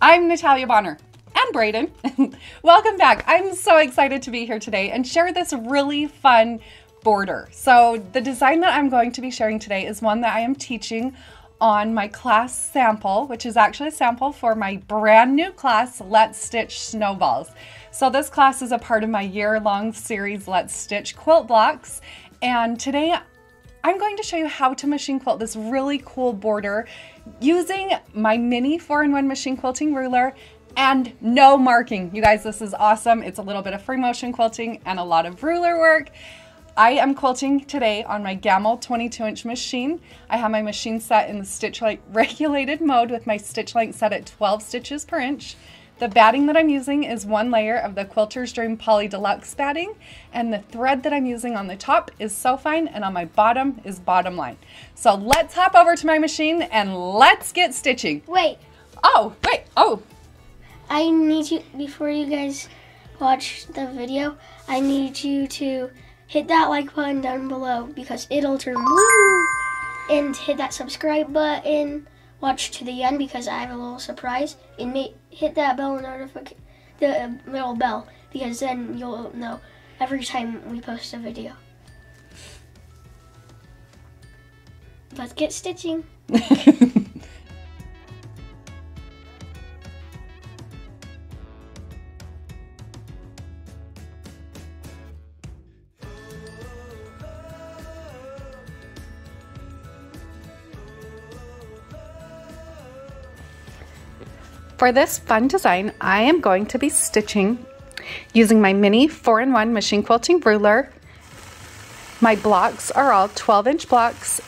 I'm Natalia Bonner and Brayden. Welcome back. I'm so excited to be here today and share this really fun border. So the design that I'm going to be sharing today is one that I am teaching on my class sample, which is actually a sample for my brand new class, Let's Stitch Snowballs. So this class is a part of my year-long series, Let's Stitch Quilt Blocks. And today I'm going to show you how to machine quilt this really cool border using my mini 4-in-1 machine quilting ruler and no marking. You guys, this is awesome. It's a little bit of free motion quilting and a lot of ruler work. I am quilting today on my Gamble 22-inch machine. I have my machine set in the stitch length regulated mode with my stitch length set at 12 stitches per inch. The batting that I'm using is one layer of the Quilter's Dream Poly Deluxe batting, and the thread that I'm using on the top is so fine, and on my bottom is bottom line. So let's hop over to my machine and let's get stitching. Wait. Oh. I need you, before you guys watch the video, I need you to hit that like button down below because it'll turn blue, and hit that subscribe button. Watch to the end because I have a little surprise, and hit that bell notification, the little bell, because then you'll know every time we post a video. Let's get stitching. For this fun design, I am going to be stitching using my mini 4-in-1 machine quilting ruler. My blocks are all 12-inch blocks,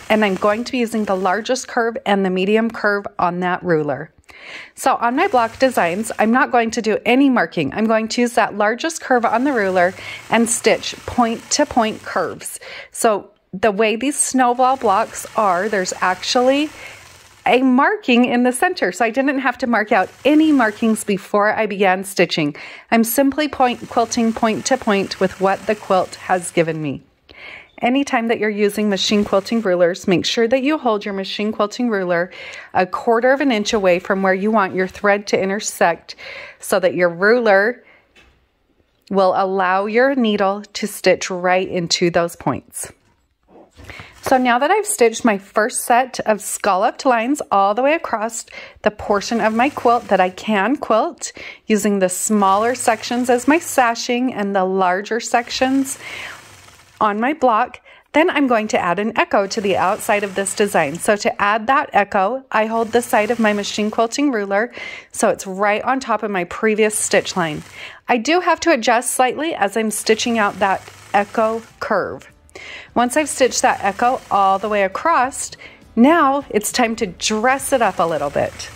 and I'm going to be using the largest curve and the medium curve on that ruler. So on my block designs, I'm not going to do any marking. I'm going to use that largest curve on the ruler and stitch point-to-point curves. So the way these snowball blocks are, there's actually a marking in the center, so I didn't have to mark out any markings before I began stitching. I'm simply quilting point to point with what the quilt has given me. Anytime that you're using machine quilting rulers, make sure that you hold your machine quilting ruler 1/4 of an inch away from where you want your thread to intersect so that your ruler will allow your needle to stitch right into those points. So now that I've stitched my first set of scalloped lines all the way across the portion of my quilt that I can quilt, using the smaller sections as my sashing and the larger sections on my block, then I'm going to add an echo to the outside of this design. So to add that echo, I hold the side of my machine quilting ruler so it's right on top of my previous stitch line. I do have to adjust slightly as I'm stitching out that echo curve. Once I've stitched that echo all the way across, now it's time to dress it up a little bit.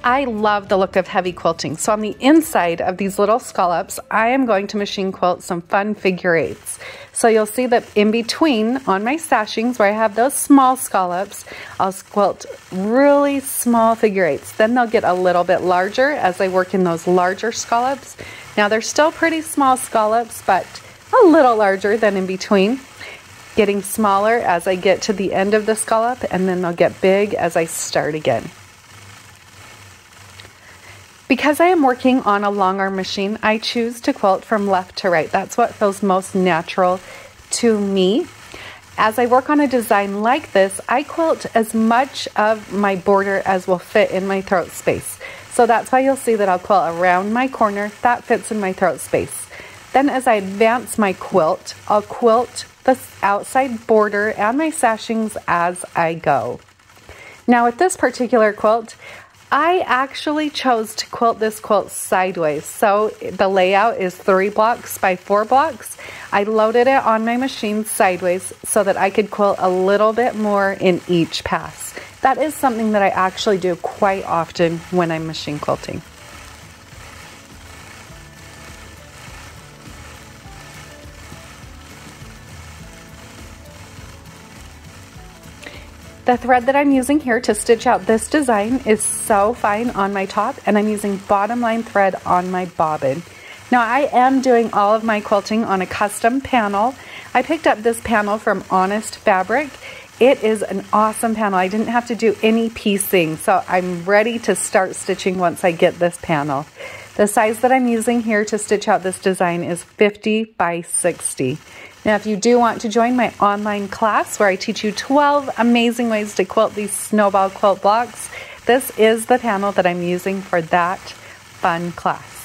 I love the look of heavy quilting. So on the inside of these little scallops, I am going to machine quilt some fun figure eights. So you'll see that in between on my sashings where I have those small scallops, I'll quilt really small figure eights. Then they'll get a little bit larger as I work in those larger scallops. Now they're still pretty small scallops, but a little larger than in between. Getting smaller as I get to the end of the scallop, and then they'll get big as I start again. Because I am working on a long arm machine, I choose to quilt from left to right. That's what feels most natural to me. As I work on a design like this, I quilt as much of my border as will fit in my throat space. So that's why you'll see that I'll quilt around my corner. That fits in my throat space. Then as I advance my quilt, I'll quilt the outside border and my sashings as I go. Now with this particular quilt, I actually chose to quilt this quilt sideways. So the layout is 3 blocks by 4 blocks. I loaded it on my machine sideways so that I could quilt a little bit more in each pass. that is something that I actually do quite often when I'm machine quilting. The thread that I'm using here to stitch out this design is so fine on my top, and I'm using bottom line thread on my bobbin. Now I am doing all of my quilting on a custom panel. I picked up this panel from Honest Fabric. It is an awesome panel. I didn't have to do any piecing, so I'm ready to start stitching once I get this panel. The size that I'm using here to stitch out this design is 50 by 60. Now, if you do want to join my online class where I teach you 12 amazing ways to quilt these snowball quilt blocks, this is the panel that I'm using for that fun class.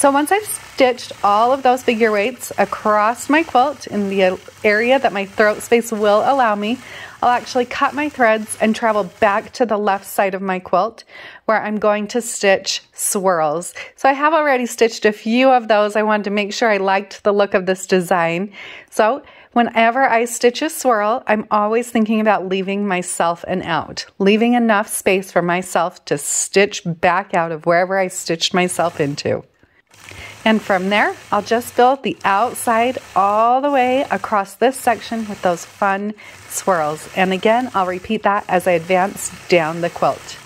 So once I've stitched all of those figure weights across my quilt in the area that my throat space will allow me, I'll actually cut my threads and travel back to the left side of my quilt where I'm going to stitch swirls. So I have already stitched a few of those. I wanted to make sure I liked the look of this design. So whenever I stitch a swirl, I'm always thinking about leaving myself an out, leaving enough space for myself to stitch back out of wherever I stitched myself into. And from there, I'll just fill the outside all the way across this section with those fun swirls. And again, I'll repeat that as I advance down the quilt.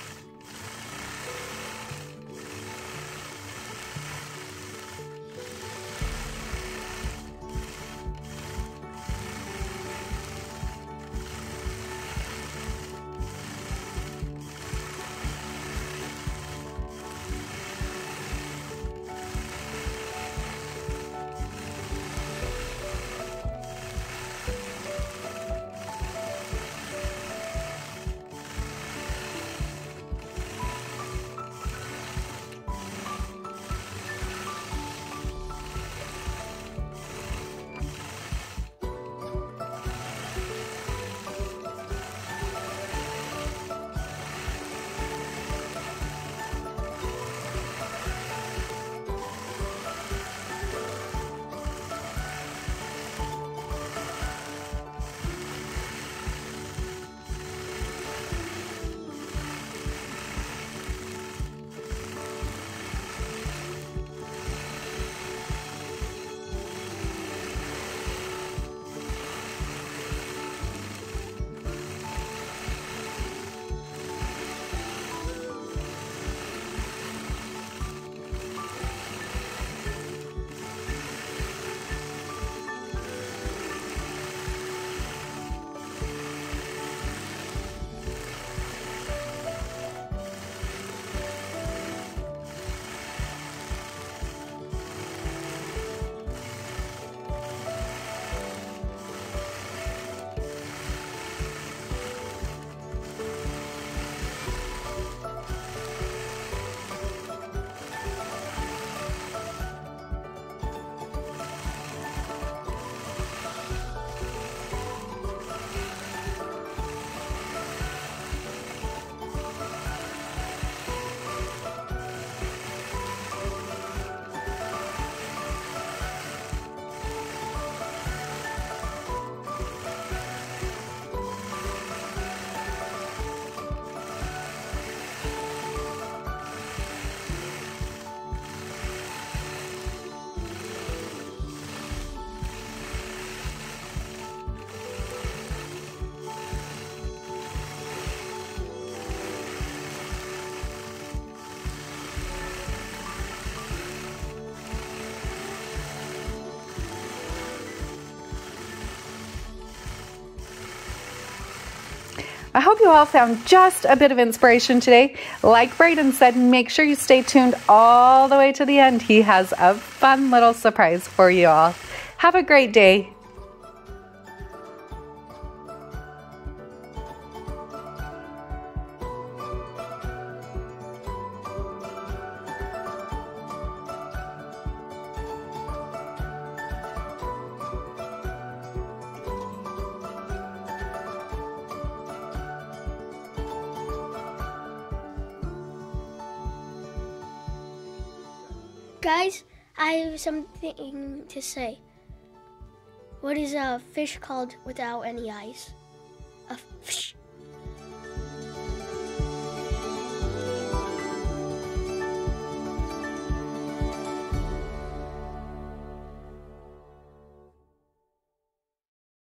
I hope you all found just a bit of inspiration today. Like Braden said, make sure you stay tuned all the way to the end. He has a fun little surprise for you all. Have a great day. Guys, I have something to say. What is a fish called without any eyes? A fish.